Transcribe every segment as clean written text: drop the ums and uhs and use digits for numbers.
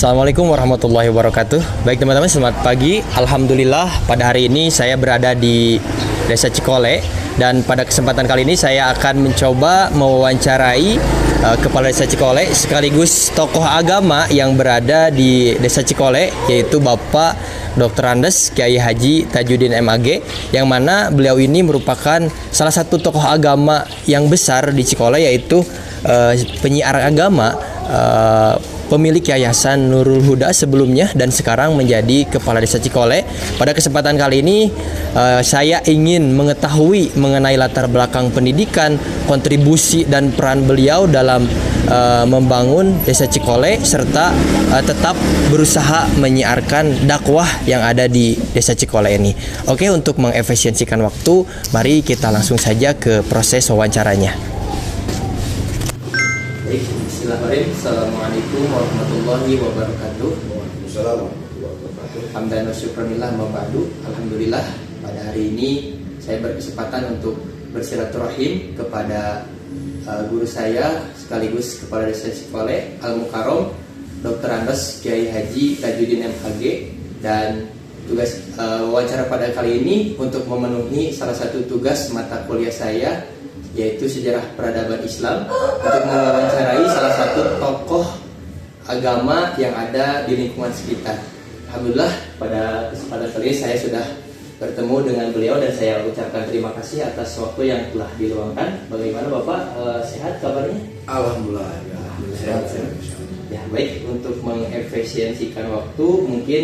Assalamualaikum warahmatullahi wabarakatuh. Baik teman-teman, selamat pagi. Alhamdulillah pada hari ini saya berada di Desa Cikole, dan pada kesempatan kali ini saya akan mencoba mewawancarai Kepala Desa Cikole sekaligus tokoh agama yang berada di Desa Cikole, yaitu Bapak Dr. Andes Kiai Haji Tajuddin MAG, yang mana beliau ini merupakan salah satu tokoh agama yang besar di Cikole, yaitu penyiar agama, pemilik Yayasan Nurul Huda sebelumnya dan sekarang menjadi Kepala Desa Cikole. Pada kesempatan kali ini saya ingin mengetahui mengenai latar belakang pendidikan, kontribusi dan peran beliau dalam membangun Desa Cikole, serta tetap berusaha menyiarkan dakwah yang ada di Desa Cikole ini. Oke, untuk mengefisiensikan waktu, mari kita langsung saja ke proses wawancaranya. Bismillahirrahmanirrahim. Assalamualaikum warahmatullahi wabarakatuh. Waalaikumsalam warahmatullahi wabarakatuh. Hamdan wa syukranillah mabadu. Alhamdulillah, pada hari ini saya berkesempatan untuk bersilaturahim kepada guru saya sekaligus Kepala Desa Cikole Al-Mukarrom, Dr. Andes Kiai Haji Tajuddin MAG, dan tugas wawancara pada kali ini untuk memenuhi salah satu tugas mata kuliah saya, yaitu Sejarah Peradaban Islam, untuk mewawancarai salah satu tokoh agama yang ada di lingkungan sekitar. Alhamdulillah, pada kesempatan kali ini saya sudah bertemu dengan beliau dan saya ucapkan terima kasih atas waktu yang telah diluangkan. Bagaimana Bapak, sehat kabarnya? Alhamdulillah, ya, sehat. Ya, baik, untuk mengefisiensikan waktu mungkin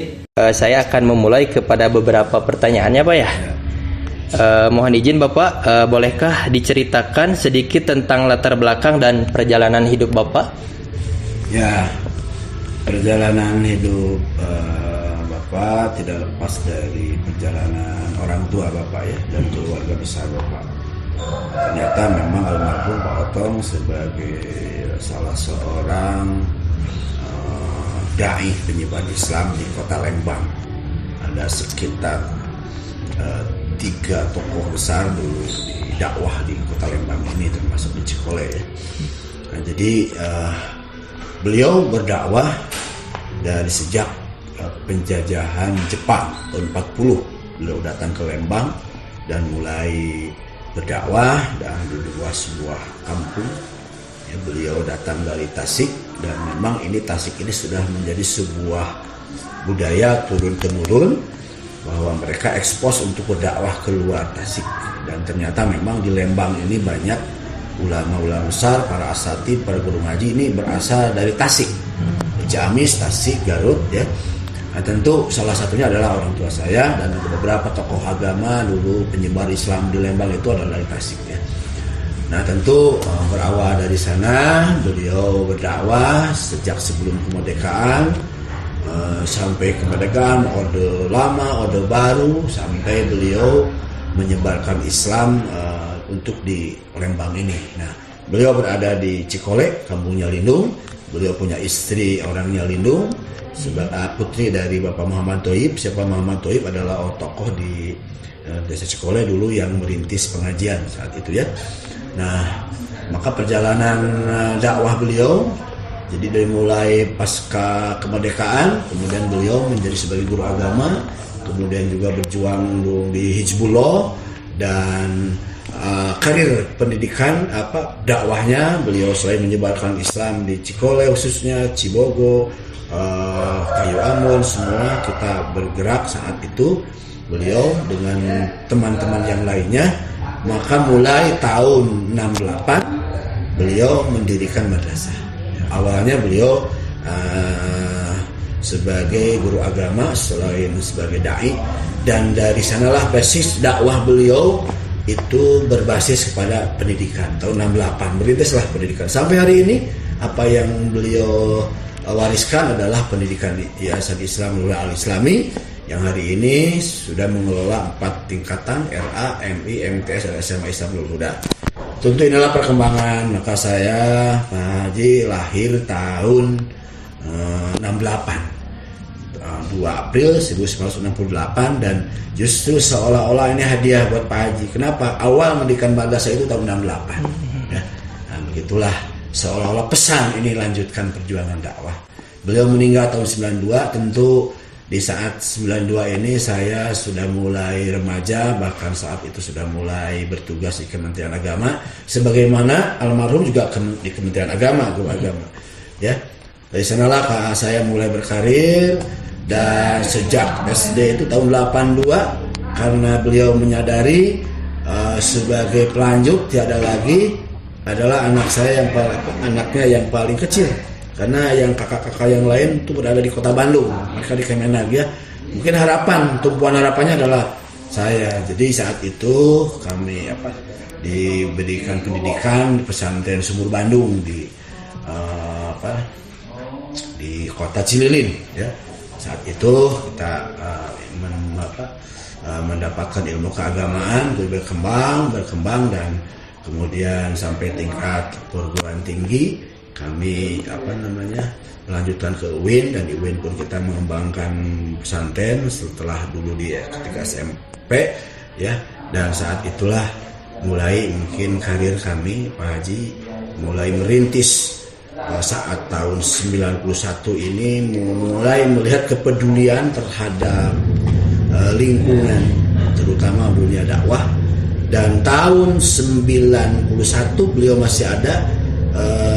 saya akan memulai kepada beberapa pertanyaannya, Pak ya. Mohon izin Bapak, bolehkah diceritakan sedikit tentang latar belakang dan perjalanan hidup Bapak? Ya, perjalanan hidup Bapak tidak lepas dari perjalanan orang tua Bapak ya, dan keluarga besar Bapak. Ternyata memang almarhum Pak Otong sebagai salah seorang dai penyebar Islam di Kota Lembang. Ada sekitar 3 tokoh besar dulu di dakwah di Kota Lembang ini, termasuk di Cikole ya. Nah, jadi beliau berdakwah dari sejak penjajahan Jepang tahun 40. Beliau datang ke Lembang dan mulai berdakwah, dan di sebuah kampung ya, beliau datang dari Tasik, dan memang ini Tasik ini sudah menjadi sebuah budaya turun-temurun bahwa mereka ekspos untuk berdakwah keluar Tasik. Dan ternyata memang di Lembang ini banyak ulama-ulama besar, para asatidz, para guru ngaji ini berasal dari Tasik, Ciamis, Tasik, Garut ya. Nah, tentu salah satunya adalah orang tua saya, dan beberapa tokoh agama dulu penyebar Islam di Lembang itu adalah dari Tasik ya. Nah, tentu berawal dari sana beliau berdakwah sejak sebelum kemerdekaan, sampai kemerdekaan, Orde Lama, Orde Baru, sampai beliau menyebarkan Islam untuk di Lembang ini. Nah, beliau berada di Cikole, kampungnya Lindung. Beliau punya istri orangnya Lindung, sebagai putri dari Bapak Muhammad Thoib. Siapa Muhammad Thoib adalah tokoh di Desa Cikole dulu yang merintis pengajian saat itu ya. Nah, maka perjalanan dakwah beliau, jadi dari mulai pasca kemerdekaan, kemudian beliau menjadi sebagai guru agama, kemudian juga berjuang di Hizbullah, dan karir pendidikan dakwahnya beliau selain menyebarkan Islam di Cikole khususnya, Cibogo, Kayu Amun, semua kita bergerak saat itu beliau dengan teman-teman yang lainnya. Maka mulai tahun 68 beliau mendirikan madrasah. Awalnya beliau sebagai guru agama selain sebagai dai, dan dari sanalah basis dakwah beliau itu berbasis kepada pendidikan. Tahun 68 merintislah pendidikan. Sampai hari ini apa yang beliau wariskan adalah pendidikan Yayasan Islam Nurul Al-Islami, yang hari ini sudah mengelola 4 tingkatan RA, MI, MTS, dan SMA Islam Nurul Huda. Tentu inilah perkembangan. Maka saya, Pak Haji, lahir tahun 68, 2 April 1968, dan justru seolah-olah ini hadiah buat Pak Haji. Kenapa? Awal mendirikan madrasah itu tahun 68 ya. Nah, begitulah seolah-olah pesan ini lanjutkan perjuangan dakwah. Beliau meninggal tahun 92, tentu di saat 92 ini saya sudah mulai remaja, bahkan saat itu sudah mulai bertugas di Kementerian Agama, sebagaimana almarhum juga di Kementerian Agama, Guru Agama. Ya, dari sanalah saya mulai berkarir, dan sejak SD itu tahun 82, karena beliau menyadari sebagai pelanjut tiada lagi adalah anaknya yang paling kecil. Karena yang kakak-kakak yang lain itu berada di kota Bandung, mereka di Kemenag ya. Mungkin tumpuan harapannya adalah saya. Jadi saat itu kami diberikan pendidikan di pesantren Sumur Bandung di kota Cililin ya. Saat itu kita mendapatkan ilmu keagamaan, berkembang dan kemudian sampai tingkat perguruan tinggi. Kami melanjutkan ke UIN, dan di UIN pun kita mengembangkan pesantren setelah dulu ketika SMP ya. Dan saat itulah mulai mungkin karir kami Pak Haji mulai merintis saat tahun 91 ini, mulai melihat kepedulian terhadap lingkungan, terutama dunia dakwah. Dan tahun 91 beliau masih ada.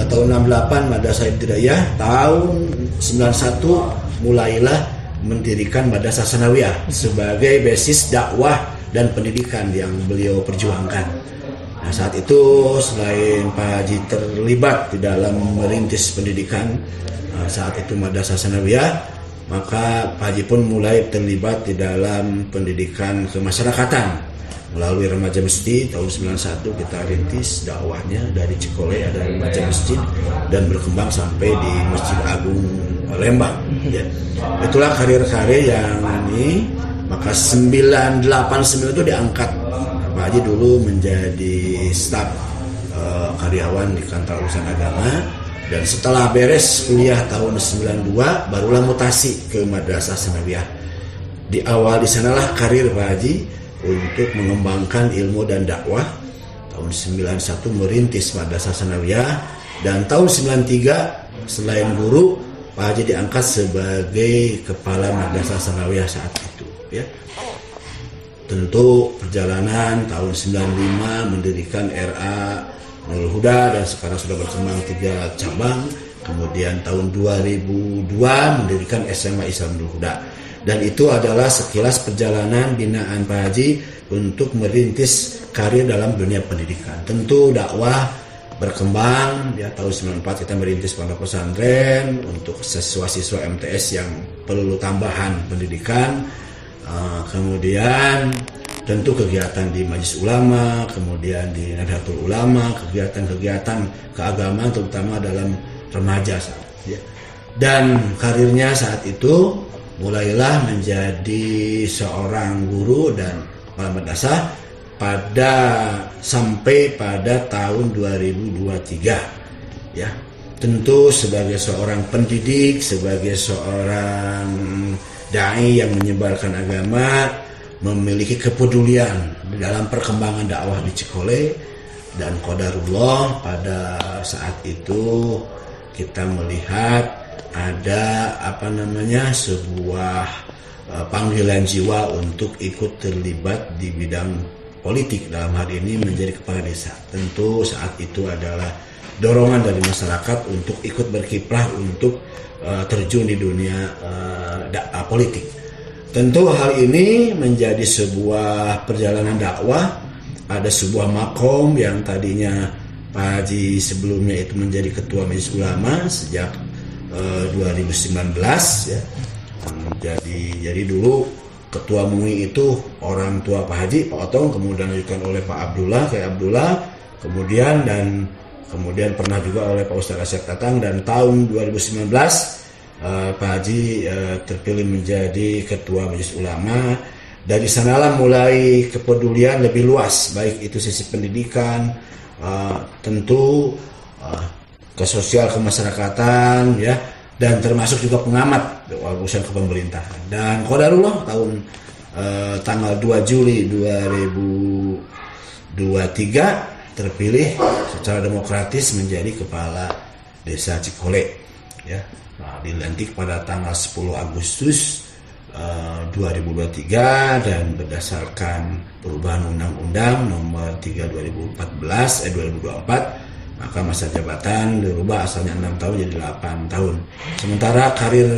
Tahun 68 Madrasah Ibtidaiyah, tahun 91 mulailah mendirikan Madrasah Sanawiyah sebagai basis dakwah dan pendidikan yang beliau perjuangkan. Nah, saat itu selain Pak Haji terlibat di dalam merintis pendidikan saat itu Madrasah Sanawiyah, maka Pak Haji pun mulai terlibat di dalam pendidikan kemasyarakatan. Melalui remaja masjid tahun 91 kita rintis dakwahnya dari Cikole, ada remaja masjid, dan berkembang sampai di Masjid Agung Lembang ya. Itulah karir-karir yang ini. Maka 989 itu diangkat Pak Haji dulu menjadi staf karyawan di Kantor Urusan Agama, dan setelah beres kuliah tahun 92 barulah mutasi ke Madrasah Sanawiyah. Di awal di sanalah karir Pak Haji untuk mengembangkan ilmu dan dakwah. Tahun 91 merintis Madrasah Sanawiyah, dan tahun 93 selain guru Pak Haji diangkat sebagai kepala Madrasah Sanawiyah saat itu ya. Tentu perjalanan tahun 95 mendirikan RA Nurul Huda, dan sekarang sudah berkembang 3 cabang. Kemudian tahun 2002 mendirikan SMA Islam Nurul Huda. Dan itu adalah sekilas perjalanan binaan Pak Haji untuk merintis karir dalam dunia pendidikan. Tentu dakwah berkembang ya. Tahun 94 kita merintis pondok pesantren untuk siswa-siswa MTS yang perlu tambahan pendidikan. Kemudian tentu kegiatan di Majelis Ulama, kemudian di Nahdlatul Ulama, kegiatan-kegiatan keagamaan terutama dalam remaja saat ya. Dan karirnya saat itu mulailah menjadi seorang guru dan kepala madrasah sampai pada tahun 2023 ya. Tentu sebagai seorang pendidik, sebagai seorang dai yang menyebarkan agama, memiliki kepedulian dalam perkembangan dakwah di Cikole. Dan qadarullah pada saat itu kita melihat ada sebuah panggilan jiwa untuk ikut terlibat di bidang politik, dalam hal ini menjadi kepala desa. Tentu saat itu adalah dorongan dari masyarakat untuk ikut berkiprah untuk terjun di dunia politik. Tentu hal ini menjadi sebuah perjalanan dakwah. Ada sebuah makom yang tadinya Pak Haji sebelumnya itu menjadi ketua Majelis Ulama sejak 2019 ya. Jadi dulu ketua MUI itu orang tua Pak Haji, Pak Otong, kemudian dilanjutkan oleh Pak Abdullah, kemudian pernah juga oleh Pak Ustadz Asyad Tatang, dan tahun 2019 Pak Haji terpilih menjadi ketua Majelis Ulama. Dari sanalah mulai kepedulian lebih luas, baik itu sisi pendidikan, tentu ke sosial kemasyarakatan ya, dan termasuk juga pengamat urusan kepemerintahan. Dan qadarullah tanggal 2 Juli 2023 terpilih secara demokratis menjadi kepala desa Cikole. ya. Nah, dilantik pada tanggal 10 Agustus 2023 dan berdasarkan perubahan Undang-Undang Nomor 3 2024, maka masa jabatan dirubah, asalnya 6 tahun jadi 8 tahun. Sementara karir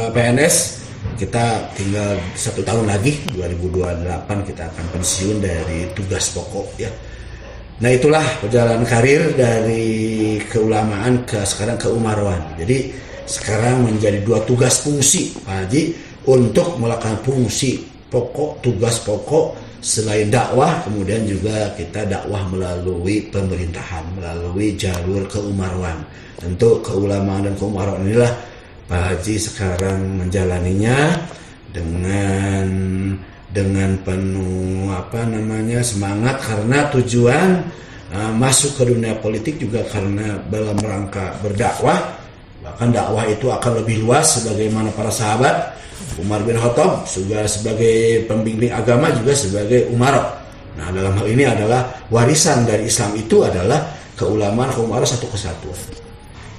PNS kita tinggal 1 tahun lagi, 2028 kita akan pensiun dari tugas pokok ya. Nah, itulah perjalanan karir dari keulamaan ke sekarang ke umaroan. Jadi sekarang menjadi 2 tugas fungsi Pak Haji untuk melakukan fungsi pokok, tugas pokok selain dakwah, kemudian juga kita dakwah melalui pemerintahan, melalui jalur keumaroan. Tentu keulamaan dan keumaroan inilah Pak Haji sekarang menjalaninya dengan penuh semangat, karena tujuan masuk ke dunia politik juga karena dalam rangka berdakwah. Bahkan dakwah itu akan lebih luas, sebagaimana para sahabat Umar bin Khattab juga sebagai pembimbing agama, juga sebagai umaro. Nah, dalam hal ini adalah warisan dari Islam itu adalah keulamaan, keumaroan, satu kesatuan.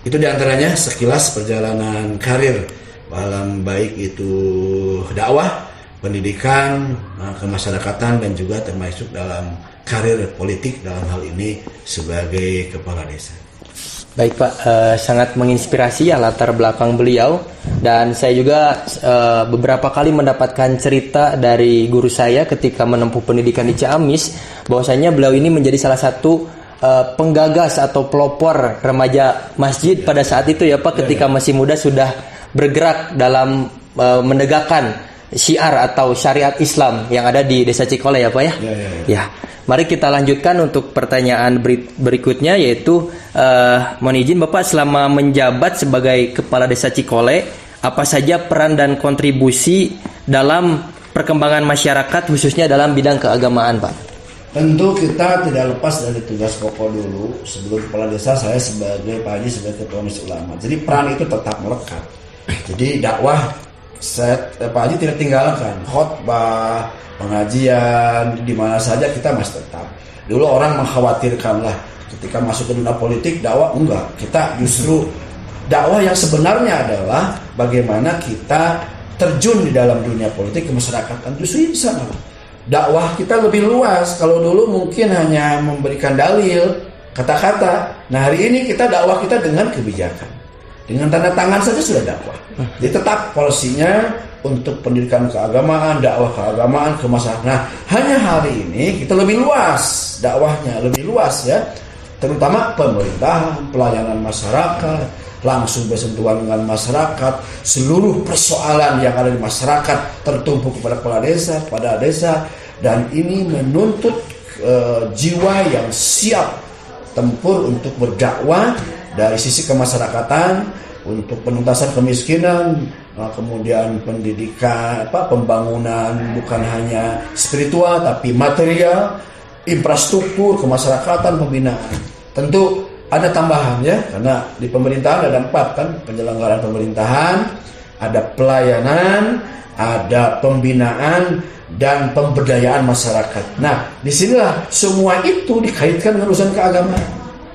Itu diantaranya sekilas perjalanan karir dalam baik itu dakwah, pendidikan, kemasyarakatan, dan juga termasuk dalam karir politik, dalam hal ini sebagai kepala desa. Baik Pak, sangat menginspirasi ya latar belakang beliau, dan saya juga beberapa kali mendapatkan cerita dari guru saya ketika menempuh pendidikan di Ciamis, bahwasanya beliau ini menjadi salah satu penggagas atau pelopor remaja masjid pada saat itu ya Pak, ketika masih muda sudah bergerak dalam menegakkan syiar atau syariat Islam yang ada di Desa Cikole ya Pak ya. Ya. Mari kita lanjutkan untuk pertanyaan berikutnya, yaitu mohon izin Bapak, selama menjabat sebagai Kepala Desa Cikole, apa saja peran dan kontribusi dalam perkembangan masyarakat khususnya dalam bidang keagamaan Pak? Tentu kita tidak lepas dari tugas pokok dulu. Sebelum Kepala Desa, saya sebagai Pak Haji sebagai Ketua Majelis Ulama. Jadi peran itu tetap melekat. Jadi dakwah Pak Haji tidak tinggalkan, khotbah, pengajian, di mana saja kita masih tetap. Dulu orang mengkhawatirkan lah ketika masuk ke dunia politik dakwah, enggak. Kita justru dakwah yang sebenarnya adalah bagaimana kita terjun di dalam dunia politik kemasyarakatan, justru di sana. Dakwah kita lebih luas. Kalau dulu mungkin hanya memberikan dalil, kata-kata. Nah, hari ini kita dakwah kita dengan kebijakan. Dengan tanda tangan saja sudah dakwah. Jadi tetap polisinya untuk pendidikan keagamaan, dakwah keagamaan ke masyarakat. Nah, hanya hari ini kita lebih luas dakwahnya, lebih luas ya. Terutama pemerintahan, pelayanan masyarakat, langsung bersentuhan dengan masyarakat, seluruh persoalan yang ada di masyarakat tertumpu kepada kepala desa, pada desa, dan ini menuntut jiwa yang siap tempur untuk berdakwah dari sisi kemasyarakatan, untuk penuntasan kemiskinan, kemudian pendidikan, pembangunan bukan hanya spiritual tapi material, infrastruktur, kemasyarakatan, pembinaan. Tentu ada tambahan ya, karena di pemerintahan ada 4 kan, penyelenggaraan pemerintahan, ada pelayanan, ada pembinaan, dan pemberdayaan masyarakat. Nah, disinilah semua itu dikaitkan dengan urusan keagamaan.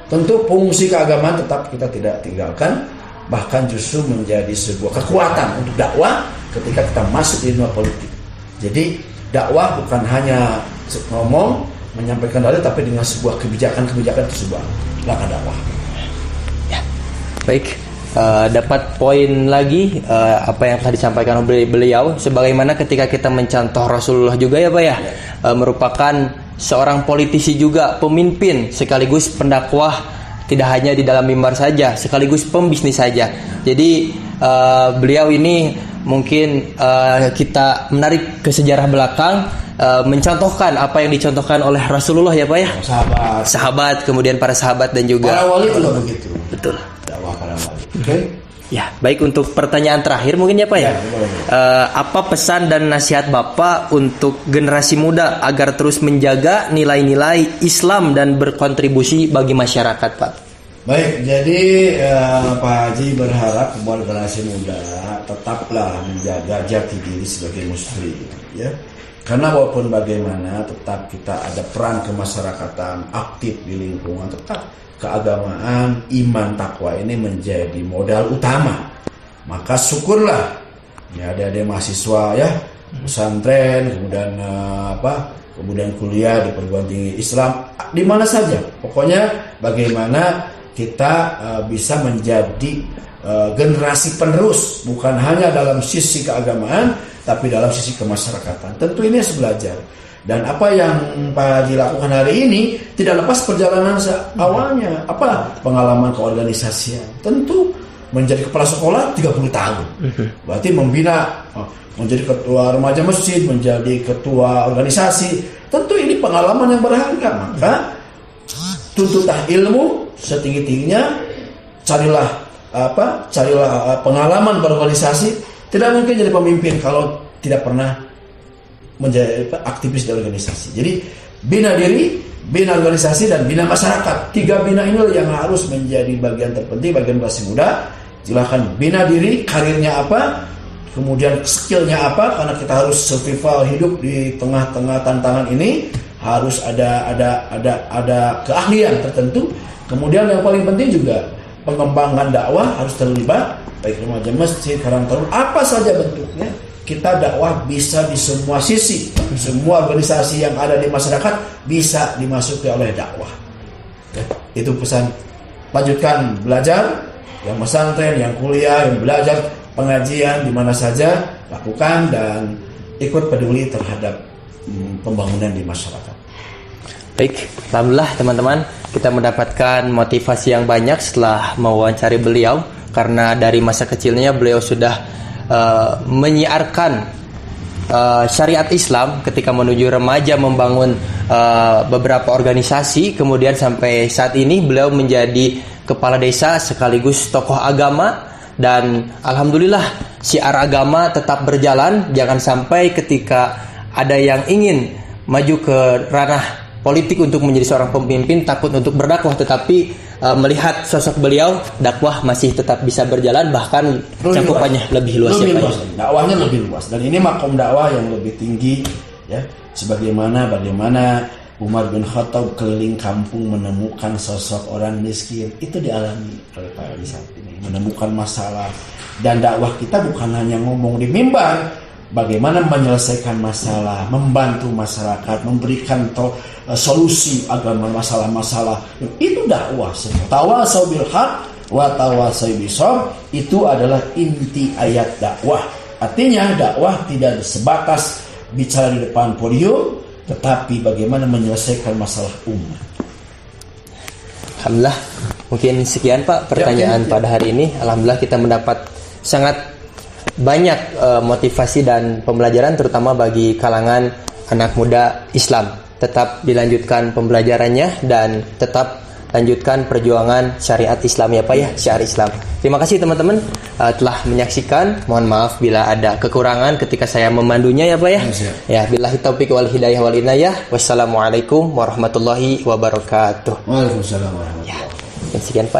Tentu fungsi keagamaan tetap kita tidak tinggalkan, bahkan justru menjadi sebuah kekuatan untuk dakwah ketika kita masuk di dunia politik. Jadi dakwah bukan hanya ngomong, menyampaikan dalil, tapi dengan sebuah kebijakan-kebijakan itu sebuah langkah dakwah. Ya, baik. Dapat poin lagi apa yang telah disampaikan oleh beliau, sebagaimana ketika kita mencontoh Rasulullah juga ya Pak ya, merupakan seorang politisi juga, pemimpin sekaligus pendakwah, tidak hanya di dalam mimbar saja, sekaligus pembisnis saja. Jadi beliau ini mungkin kita menarik ke sejarah belakang, mencontohkan apa yang dicontohkan oleh Rasulullah ya Pak ya, sahabat, kemudian para sahabat dan juga para wali juga begitu. Betul. Dakwah para wali. Oke. Ya, baik, untuk pertanyaan terakhir mungkin ya Pak ya. Apa pesan dan nasihat Bapak untuk generasi muda agar terus menjaga nilai-nilai Islam dan berkontribusi bagi masyarakat Pak? Baik, jadi Pak Haji berharap generasi muda tetaplah menjaga jati diri sebagai muslim ya. Karena walaupun bagaimana tetap kita ada peran kemasyarakatan, aktif di lingkungan, tetap keagamaan, iman, takwa ini menjadi modal utama. Maka syukurlah ya ada mahasiswa ya, pesantren, kemudian kemudian kuliah di perguruan tinggi Islam di mana saja. Pokoknya bagaimana kita bisa menjadi generasi penerus, bukan hanya dalam sisi keagamaan tapi dalam sisi kemasyarakatan. Tentu ini harus belajar. Dan apa yang Pak Haji lakukan hari ini tidak lepas perjalanan awalnya, pengalaman keorganisasian. Tentu menjadi kepala sekolah 30 tahun. Berarti membina, menjadi ketua remaja masjid, menjadi ketua organisasi. Tentu ini pengalaman yang berharga. Maka tuntutlah ilmu setinggi-tingginya, carilah pengalaman berorganisasi. Tidak mungkin jadi pemimpin kalau tidak pernah menjadi aktivis di organisasi. Jadi bina diri, bina organisasi, dan bina masyarakat. 3 bina ini yang harus menjadi bagian terpenting bagi generasi muda. Silahkan bina diri, karirnya apa, kemudian skillnya apa, karena kita harus survival hidup di tengah-tengah tantangan ini. Harus ada keahlian tertentu. Kemudian yang paling penting juga pengembangan dakwah harus terlibat, baik remaja masjid, karang taruna, apa saja bentuknya. Kita dakwah bisa di semua sisi, semua organisasi yang ada di masyarakat bisa dimasuki oleh dakwah. Itu pesan. Lanjutkan belajar, yang pesantren, yang kuliah, yang belajar pengajian di mana saja, lakukan dan ikut peduli terhadap pembangunan di masyarakat. Baik, alhamdulillah teman-teman, kita mendapatkan motivasi yang banyak setelah mewawancari beliau, karena dari masa kecilnya beliau sudah menyiarkan syariat Islam ketika menuju remaja, membangun beberapa organisasi, kemudian sampai saat ini beliau menjadi kepala desa sekaligus tokoh agama. Dan alhamdulillah syiar agama tetap berjalan. Jangan sampai ketika ada yang ingin maju ke ranah politik untuk menjadi seorang pemimpin takut untuk berdakwah, tetapi melihat sosok beliau, dakwah masih tetap bisa berjalan, bahkan cakupannya lebih luas. Dakwahnya lebih luas, dan ini makom dakwah yang lebih tinggi ya. Bagaimana Umar bin Khattab keliling kampung menemukan sosok orang miskin, itu dialami oleh Pak Haji saat ini, menemukan masalah. Dan dakwah kita bukan hanya ngomong di mimbar, bagaimana menyelesaikan masalah, membantu masyarakat, memberikan solusi agar masalah-masalah. Itu dakwah. Tawasau bil haq wa tawasau bisabr, itu adalah inti ayat dakwah. Artinya dakwah tidak sebatas bicara di depan podium, tetapi bagaimana menyelesaikan masalah umat. Alhamdulillah, mungkin sekian Pak pertanyaan pada hari ini. Alhamdulillah kita mendapat sangat banyak motivasi dan pembelajaran, terutama bagi kalangan anak muda Islam. Tetap dilanjutkan pembelajarannya dan tetap lanjutkan perjuangan syariat Islam ya Pak ya, syiar Islam. Terima kasih teman-teman telah menyaksikan. Mohon maaf bila ada kekurangan ketika saya memandunya ya Pak ya. Ya, billahi taufiq wal hidayah wal inayah. Wassalamualaikum warahmatullahi wabarakatuh. Waalaikumsalam warahmatullahi wabarakatuh. Ya, sekian Pak.